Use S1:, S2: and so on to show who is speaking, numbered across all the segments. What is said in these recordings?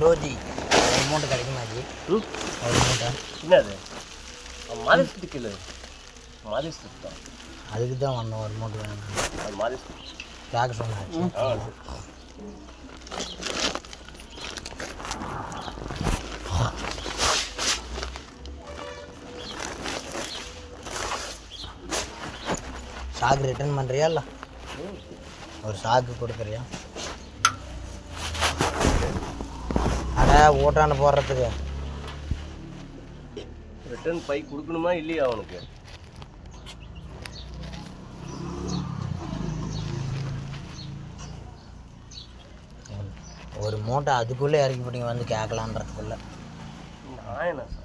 S1: குரோஜி ஒரு மூட்டை கிடைக்குமாச்சு. ஒரு மூட்டை
S2: என்னது மாதத்துக்கு கிலோ மாதத்துக்கு தான்.
S1: அதுக்கு தான் வந்தோம். ஒரு மூட்டை வேணும்
S2: அது மாதத்து
S1: கேட்க சொன்னாச்சு. சாக்கு ரிட்டர்ன் பண்ணுறியா இல்லை ஒரு சாக்கு கொடுக்குறியா? அட ஓட்டான போடுறதுக்கு
S2: ரிட்டர்ன் பை கொடுக்கணுமா இல்லையா அவனுக்கு?
S1: ஒரு மூட்டை அதுக்குள்ளே இறக்கி போட்டிங்க வந்து கேட்கலான்றதுக்குள்ள
S2: நான் என்ன சார்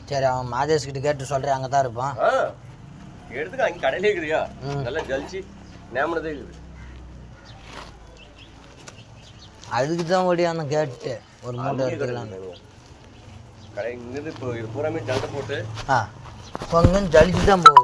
S1: சரி அவன் மாதேஷ் கிட்ட கேட்டு சொல்கிறேன். அங்கே தான் இருப்பான்.
S2: எடுத்துக்க. அங்கே கடையிலே இருக்குதுயா, நல்லா ஜலிச்சு நேமனதே இருக்குது.
S1: அதுக்கு தான் ஓடியாந்து கேட்டு ஒரு மூட்டை எடுத்துக்கலாம்.
S2: கடை இங்கேருந்து இப்போ இது பூராமே ஜல்லை போட்டு
S1: இப்போ அங்கேருந்து ஜலிச்சு தான் போகுது.